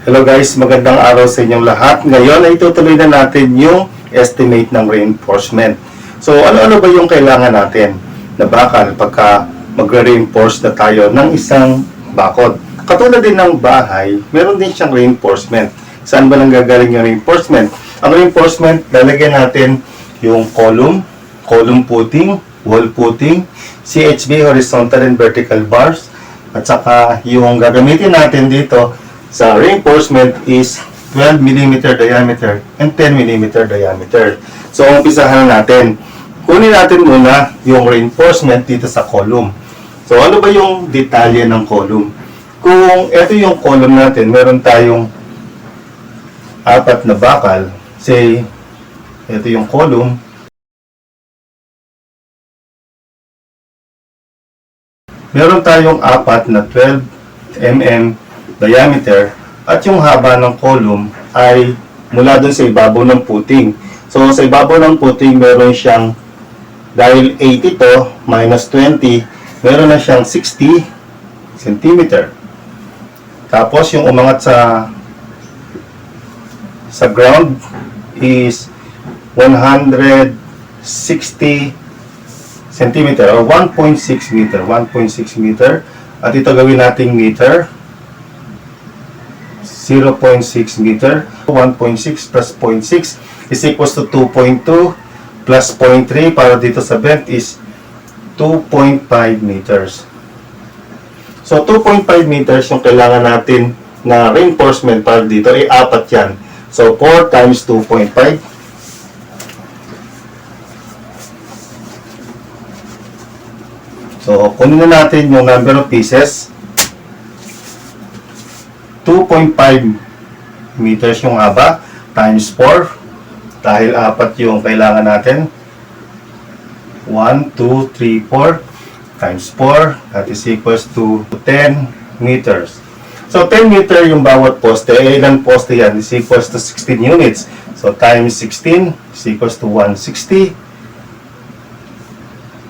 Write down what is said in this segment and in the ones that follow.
Hello guys, magandang araw sa inyong lahat. Ngayon ay tutuloy na natin yung estimate ng reinforcement. So ano-ano ba yung kailangan natin na bakal pagka magre-reinforce na tayo ng isang bakod? Katulad din ng bahay, meron din siyang reinforcement. Saan ba nanggagaling yung reinforcement? Ang reinforcement, lalagyan natin yung column footing, wall footing, CHB, horizontal and vertical bars, at saka yung gagamitin natin dito sa reinforcement is 12 mm diameter and 10 mm diameter. So, umpisahan natin. Kunin natin muna yung reinforcement dito sa column. So, ano ba yung detalye ng column? Kung ito yung column natin, meron tayong 4 na bakal. Say, ito yung column. Meron tayong 4 na 12 mm diameter at yung haba ng column ay mula dun sa ibabaw ng footing. So, sa ibabaw ng footing, meron siyang, dahil 80 to, minus 20, meron na siyang 60 cm. Tapos, yung umangat sa ground is 160 cm or 1.6 meter. 1.6 meter. At ito gawin nating meter. 0.6 meter. 1.6 plus 0.6 is equals to 2.2 plus 0.3 para dito sa bent is 2.5 meters. So, 2.5 meters yung kailangan natin na reinforcement para dito ay 4 yan. So, 4 times 2.5. So, kunin na natin yung number of pieces. 2.5 meters yung haba times 4 dahil 4 yung kailangan natin. 1, 2, 3, 4 times 4 that is equals to 10 meters. So 10 meter yung bawat poste. Ilan poste yan? Is equals to 16 units. So times 16 is equals to 160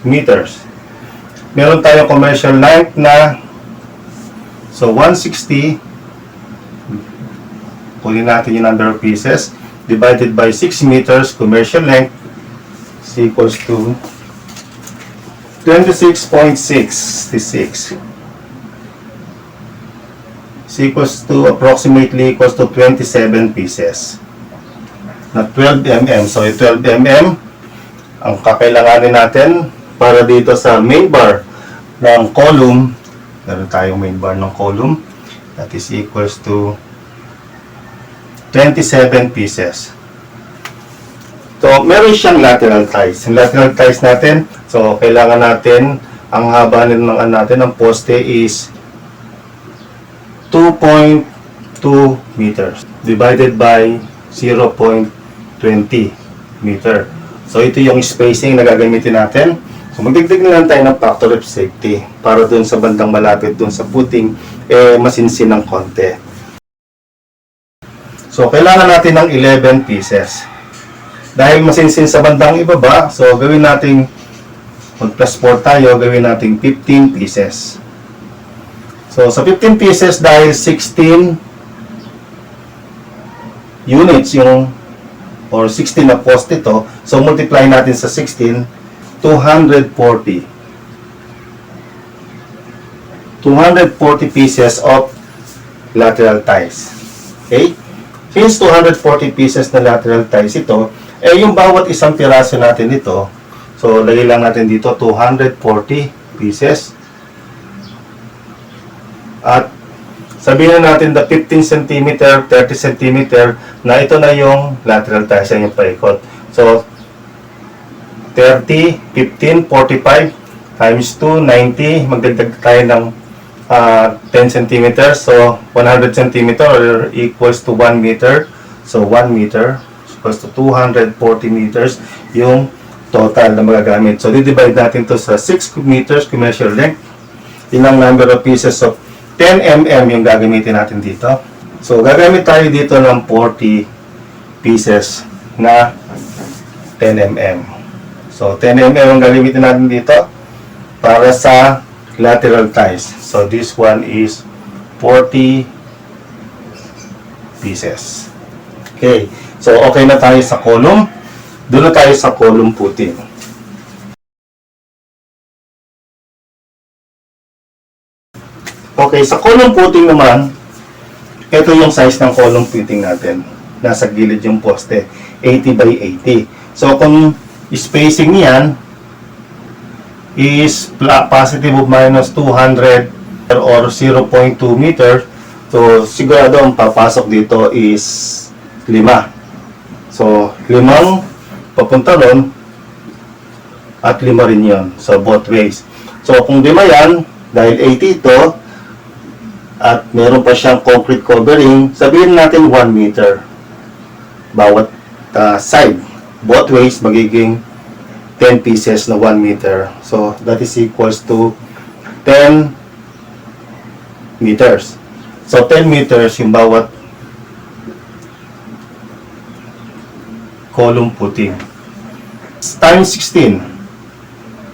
meters. Meron tayong commercial length na so 160, kunin natin yung number of pieces, divided by 6 meters commercial length is equals to 26.66 is equals to approximately equals to 27 pieces na 12 mm. So 12 mm ang kakailanganin natin para dito sa main bar ng column. Meron tayong main bar ng column that is equals to 27 pieces. So, meron siyang lateral ties. Yung lateral ties natin, so, kailangan natin, ang haba natin ng poste is 2.2 meters divided by 0.20 meter. So, ito yung spacing na gagamitin natin. So, magdagdag na lang tayo ng factor of safety para dun sa bandang malapit dun sa footing, masinsin ng konti. So, kailangan natin ng 11 pieces. Dahil masinsin sa bandang ibaba, so gawin natin, mag plus 4 tayo, gawin natin 15 pieces. So, sa 15 pieces, dahil 16 units yung, or 16 na post ito, so multiply natin sa 16, 240 pieces of lateral ties. Okay? Since 240 pieces na lateral ties ito, yung bawat isang piraso natin dito, so lagay lang natin dito 240 pieces. At sabihin na natin the 15 cm, 30 cm na ito na yung lateral ties, yan yung paikot. So 30, 15, 45 times 2, 90. Magdagdag tayo ng 10 cm. So, 100 cm or equals to 1 meter. So, 1 meter equals to 240 meters yung total na magagamit. So, di-divide natin to sa 6 meters commercial length. Ilang number of pieces of 10 mm yung gagamitin natin dito. So, gagamit tayo dito ng 40 pieces na 10 mm. So, 10 mm ang gagamitin natin dito para sa lateral ties. So, this one is 40 pieces. Okay. So, okay na tayo sa column. Doon na tayo sa column puting. Okay, sa column puting naman, ito yung size ng column puting natin. Nasa gilid yung poste, 80 by 80. So, kung spacing niyan is positive of minus 200 or 0.2 meter, so sigurado ang papasok dito is 5. So, 5 papunta ron at 5 rin yun. So, both ways. So, kung 5 yan, dahil 80 ito, at meron pa siyang concrete covering, sabihin natin 1 meter bawat side. Both ways, magiging 10 pieces na 1 meter. So, that is equals to 10 meters. So, 10 meters yung bawat column puting. Times 16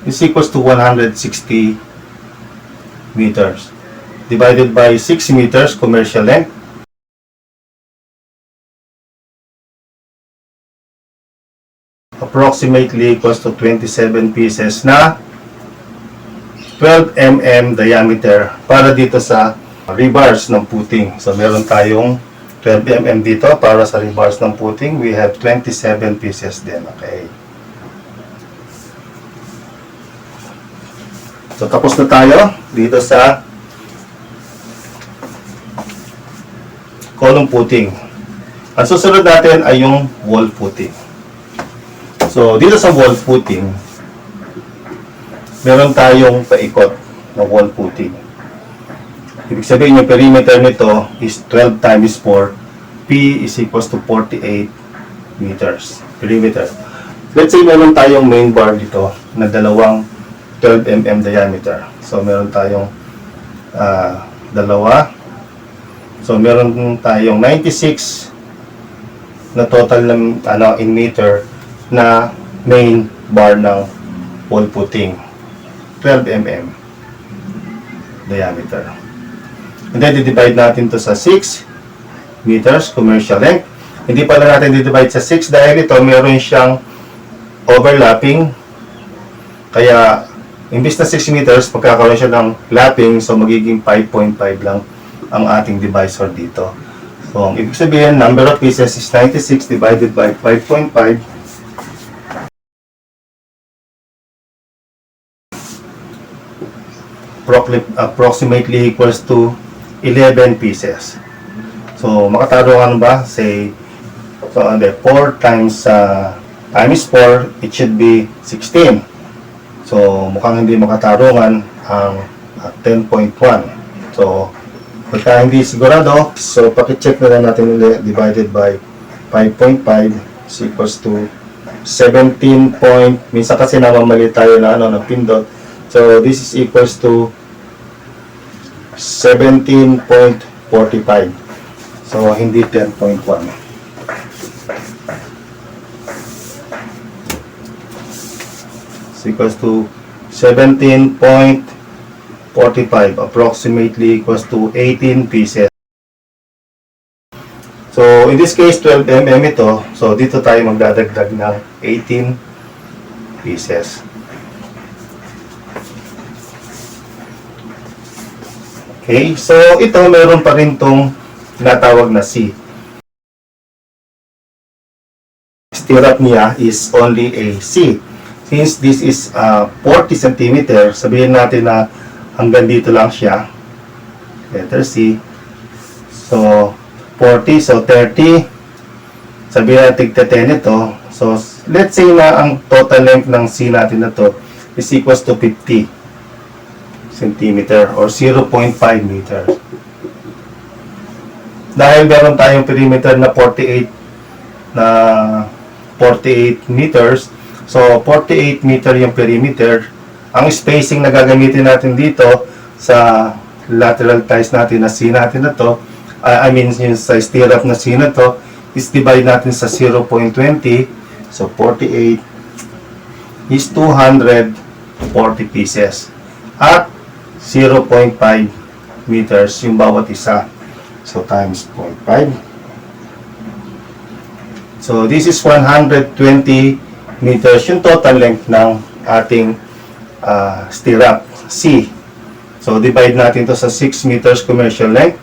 is equals to 160 meters. Divided by 6 meters commercial length. Approximately equals to 27 pieces na 12 mm diameter para dito sa rebars ng puting. So, meron tayong 12 mm dito para sa rebars ng puting. We have 27 pieces din. Okay. So, tapos na tayo dito sa column puting. Ang susunod natin ay yung wall puting. So, dito sa wall puting, meron tayong paikot na wall puting. Ibig sabihin, yung perimeter nito is 12 times 4. P is equals to 48 meters. Perimeter. Let's say, meron tayong main bar dito na dalawang 12 mm diameter. So, meron tayong dalawa. So, meron tayong 96 na total na in meter na main bar ng wall puting. 12 mm diameter. And then, divide natin to sa 6 meters commercial length. Hindi pala natin divide sa 6 dahil ito meron siyang overlapping. Kaya, imbis na 6 meters, pagkakaroon siya ng lapping, so magiging 5.5 lang ang ating divisor dito. So, ang ibig sabihin, number of pieces is 96 divided by 5.5. Approximately equals to 11 pieces. So, makatarungan ba? Say, so, 4 times times 4, it should be 16. So, mukhang hindi makatarungan ang 10.1. So, pagka hindi sigurado, so pakicheck na lang natin ulit, divided by 5.5 is equals to 17 point, minsan kasi namamali tayo na ng pindot. So, this is equals to 17.45. So, hindi 10.1. It's equals to 17.45, approximately equals to 18 pieces. So, in this case, 12 mm ito. So, dito tayo magdadagdag ng 18 pieces. Okay, so ito meron pa rin tong natawag na C. Stirrup niya is only a C. Since this is 40 cm, sabihin natin na hanggang dito lang siya. Letter C. So, 40, so 30. Sabihin natin tigta 10 ito. So, let's say na ang total length ng C natin na to is equals to 50 cm or 0.5 meter. Dahil meron tayong perimeter na 48 meters, so 48 meter yung perimeter. Ang spacing na gagamitin natin dito sa lateral ties natin na C natin na to, yung sa stirrup na C na to, is divide natin sa 0.20. So 48 is 240 pieces. At 0.5 meters yung bawat isa. So, times 0.5. So, this is 120 meters yung total length ng ating stirrup C. So, divide natin to sa 6 meters commercial length.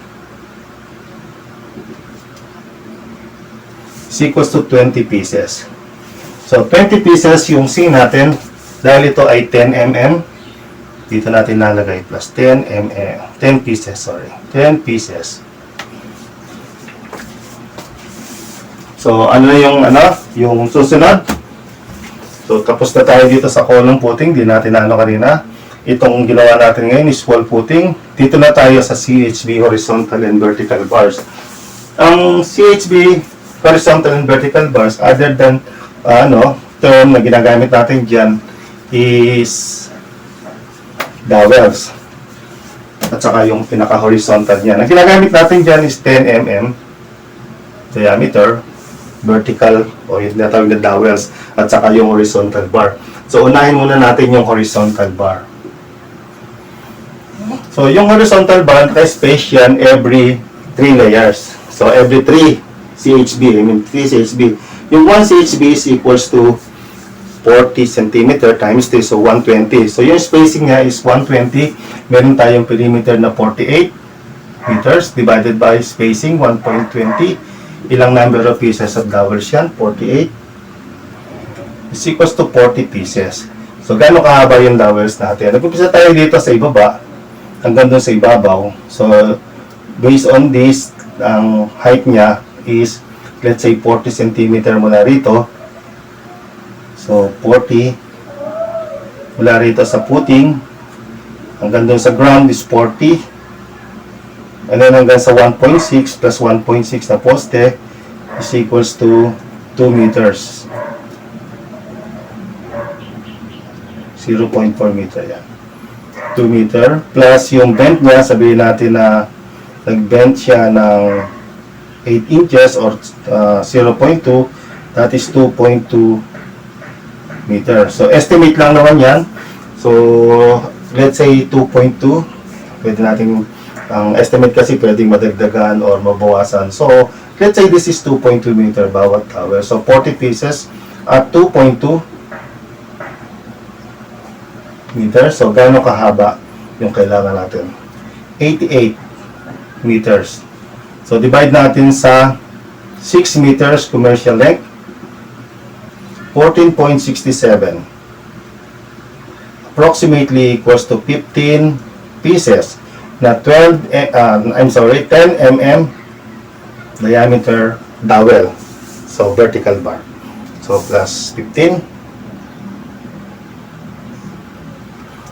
C equals to 20 pieces. So, 20 pieces yung C natin. Dahil ito ay 10 mm, dito natin nalagay plus 10 mm. 10 pieces, sorry. 10 pieces. So, ano yung susunod? So, tapos na tayo dito sa column footing. Di natin kanina. Itong ginawa natin ngayon is wall footing. Dito na tayo sa CHB, horizontal and vertical bars. Ang CHB, horizontal and vertical bars, other than, term na ginagamit natin dyan, is dowels. At saka yung pinaka-horizontal niya. Ang ginagamit natin dyan is 10 mm diameter, vertical o yung tinatawag na dowels, at saka yung horizontal bar. So, unahin muna natin yung horizontal bar. So, yung horizontal bar, naka-space yan every 3 layers. So, every 3 CHB, 3 CHB. Yung 1 CHB is equals to 40 cm times 3, so 120. So, yung spacing niya is 120. Meron tayong perimeter na 48 meters divided by spacing 1.20. Ilang number of pieces of dowels yan? 48 is equals to 40 pieces. So, gaano kahaba yung dowels natin? Nag-umpisa tayo dito sa ibaba hanggang doon sa ibabaw. So, based on this, ang height niya is, let's say, 40 cm mula rito. So, 40 mula rito sa footing hanggang doon sa ground is 40. And then hanggang sa 1.6 plus 1.6 na poste is equals to 2 meters. 0.4 meter yan. 2 meter plus yung bend niya, sabihin natin na nag-bend siya ng 8 inches or 0.2, that is 2.2 meter. So, estimate lang naman yan. So, let's say 2.2. Pwede natin ang estimate kasi pwedeng madagdagan or mabawasan. So, let's say this is 2.2 meter bawat tower. So, 40 pieces at 2.2 meter. So, gaano kahaba yung kailangan natin? 88 meters. So, divide natin sa 6 meters commercial length. 14.67. Approximately equals to 15 pieces na 10 mm diameter dowel. So, vertical bar. So, plus 15.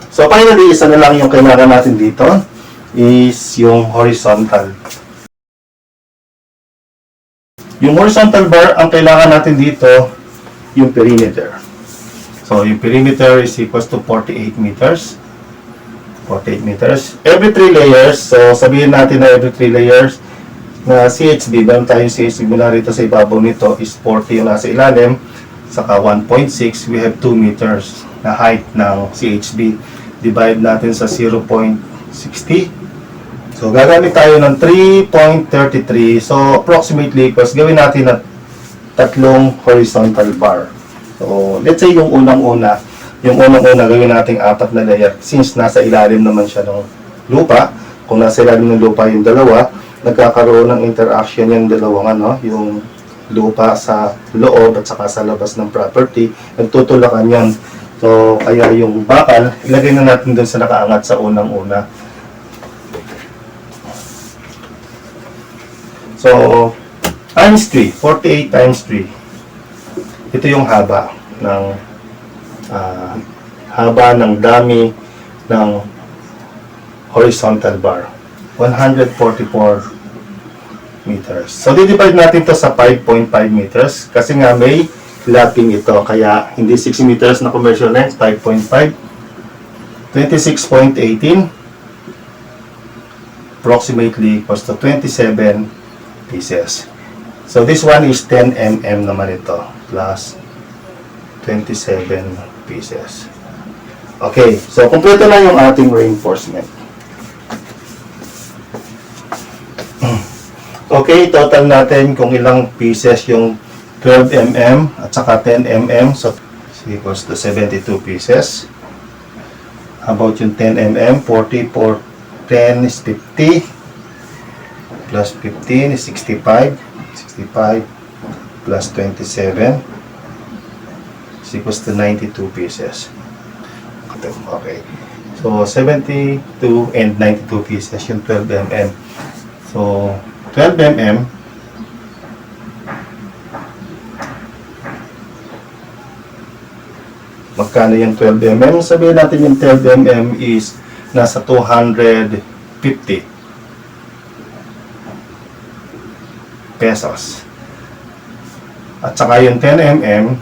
So, finally, isa na lang yung kailangan natin dito is yung horizontal. Yung horizontal bar, ang kailangan natin dito, yung perimeter. So, yung perimeter is equals to 48 meters. 48 meters. Every 3 layers, so sabihin natin na every 3 layers na CHB, meron tayong CHB mula rito sa ibabaw nito is 40 yung nasa ilalim, saka 1.6, we have 2 meters na height ng CHB. Divide natin sa 0.60. So, gagamit tayo ng 3.33. So, approximately equals, gawin natin na 3 horizontal bar. So, let's say yung unang-una, gawin nating 4 na layer. Since nasa ilalim naman siya ng lupa, kung nasa ilalim ng lupa yung dalawa, nagkakaroon ng interaction yung dalawang yung lupa sa loob at saka sa labas ng property, nagtutulakan yan. So, kaya yung bakal, ilagay na natin dun sa nakaangat sa unang-una. So, times 3, 48 times 3. Ito yung haba ng dami ng horizontal bar. 144 meters. So, di-divide natin to sa 5.5 meters kasi nga may lapping ito. Kaya, hindi 6 meters na commercial length, 5.5. 26.18 approximately equals to 27 pieces. So, this one is 10 mm naman ito plus 27 pieces. Okay, so kompleto na yung ating reinforcement. Okay, total natin kung ilang pieces yung 12 mm at saka 10 mm. So, equals to 72 pieces. How about yung 10 mm? 40 for 10 is 50. Plus 15 is 65. 65 plus 27 is equals to 92 pieces. Okay. So, 72 and 92 pieces yung 12 mm. So, 12 mm magkano yung 12 mm? Sabihin natin yung 12 mm is nasa 250 pesos. At saka yung 10 mm,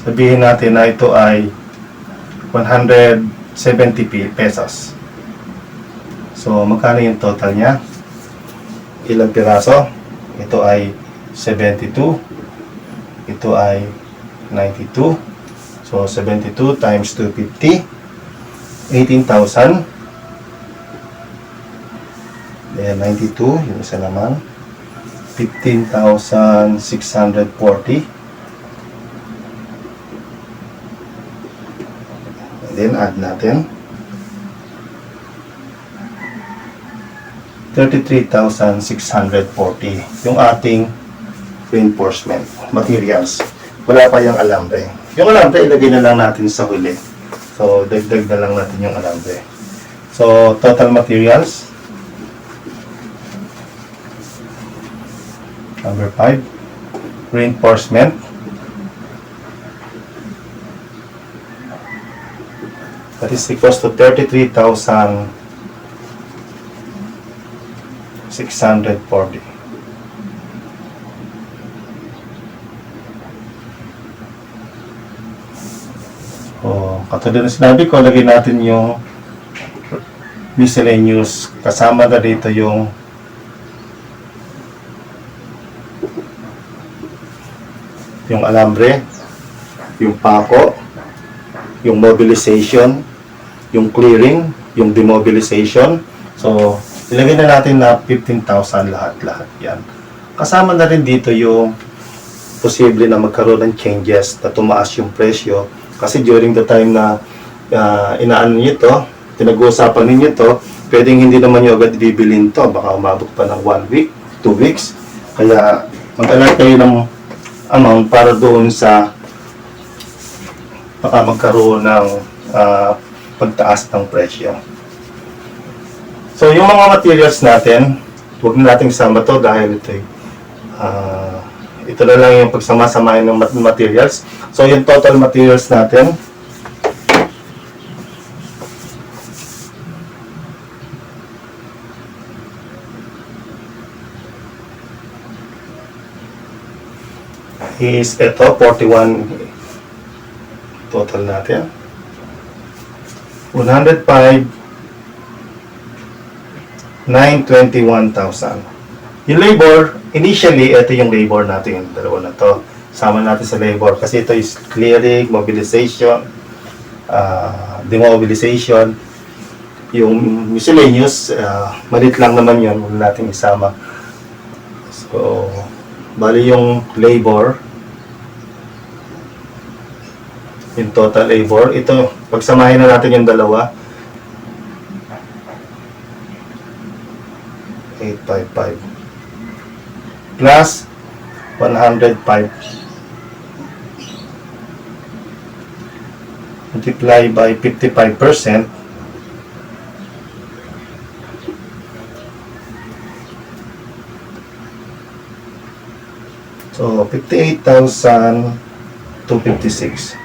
sabihin natin na ito ay 170 pesos. So, magkano yung total niya? Ilang piraso? Ito ay 72. Ito ay 92. So, 72 times 250, 18,000. Then, 92, yung isa naman, 15,640. And then, add natin. 33,640 yung ating reinforcement materials. Wala pa yung alambre. Yung alambre, ilagay na lang natin sa huli. So, dagdag na lang natin yung alambre. So, total materials. Number 5. Reinforcement. That is equals to 33,640. Katulad na sinabi ko, lagay natin yung miscellaneous. Kasama na dito yung alambre, yung pako, yung mobilization, yung clearing, yung demobilization. So, ilagay na natin na 15,000 lahat-lahat yan. Kasama na rin dito yung posible na magkaroon ng changes na tumaas yung presyo. Kasi during the time na inaano nyo ito, pinag-uusapan ninyo ito, pwedeng hindi naman nyo agad bibilin to. Baka umabot pa ng 1 week, 2 weeks. Kaya mag-alert kayo ng amount para doon sa baka magkaroon ng pagtaas ng presyo. So, yung mga materials natin, huwag na natin sama to dahil ito na lang yung pagsama-samahin ng materials. So, yung total materials natin is ito, 41 total natin. 105, 921,000. Yung labor, initially, ito yung labor natin, yung dalawa na to. Sama natin sa labor kasi ito is clearing, mobilization, demobilization. Yung miscellaneous, malit lang naman yun, huwag natin isama. So, bali yung labor, yung total labor, ito, pagsamahin na natin yung dalawa, 855 plus 105 multiply by 55%, so 58,256.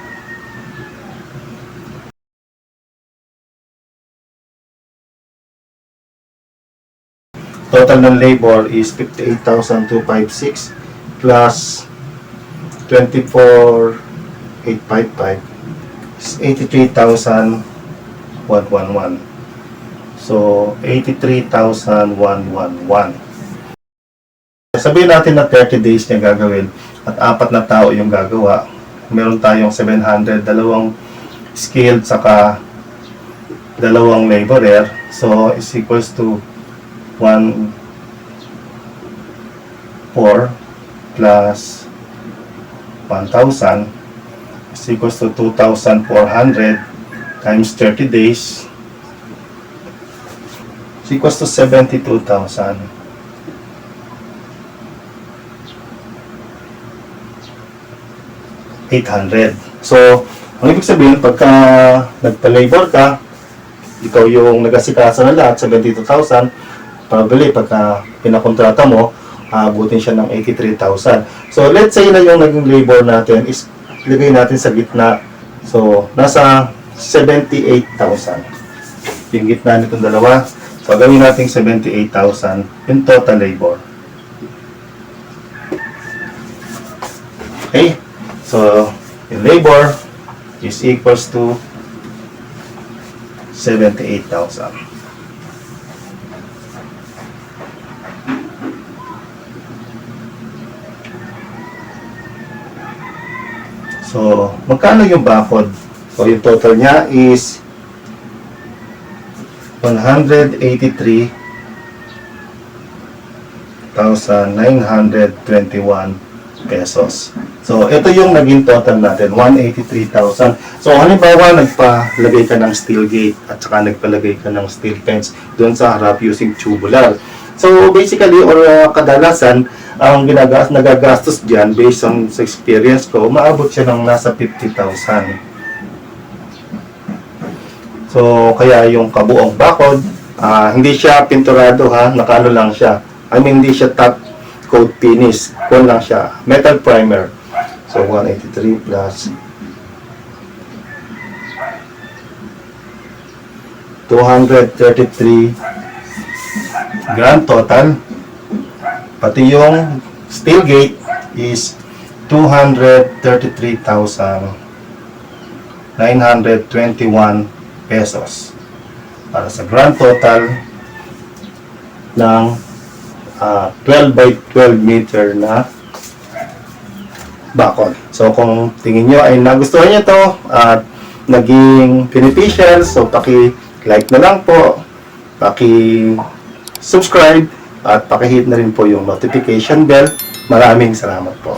Total ng labor is 58,256 plus 24,855 is 83,111. So, 83,111. Sabihin natin na 30 days niya gagawin at 4 na tao yung gagawa. Meron tayong 700, dalawang skilled saka dalawang laborer. So, is equals to 1 4 plus 1,000 is equals to 2,400 times 30 days is equals to 72,800. So, ang ibig sabihin, pagka nagpa-labor ka, ikaw yung nag-asikaso na lahat, 72,000, probably pagka pinakontrata mo, aabutin siya ng 83,000. So, let's say na yung naging labor natin is, ilagay natin sa gitna. So, nasa 78,000. Yung gitna nitong dalawa. So, gawin natin 78,000 yung total labor. Okay? So, yung labor is equals to 78,000. So, magkano yung bakod? So, yung total niya is 183,921 pesos. So, ito yung naging total natin, 183,000. So, halimbawa, nagpalagay ka ng steel gate at saka nagpalagay ka ng steel fence doon sa harap using tubular. So, basically, or kadalasan, ang nagagastos dyan, based on sa experience ko, maabot siya ng nasa 50,000. So, kaya yung kabuong bakod, hindi siya pinturado ha, nakaano lang siya. I mean, hindi siya top coat finish, kung lang siya, metal primer. So, 183 plus 233 grand total. Pati yung steel gate is 233,921 pesos. Para sa grand total ng 12 by 12 meter na bakod. So, kung tingin nyo ay nagustuhan nyo to at naging beneficial, so paki-like na lang po, paki-subscribe, at paki-hit na rin po yung notification bell. Maraming salamat po.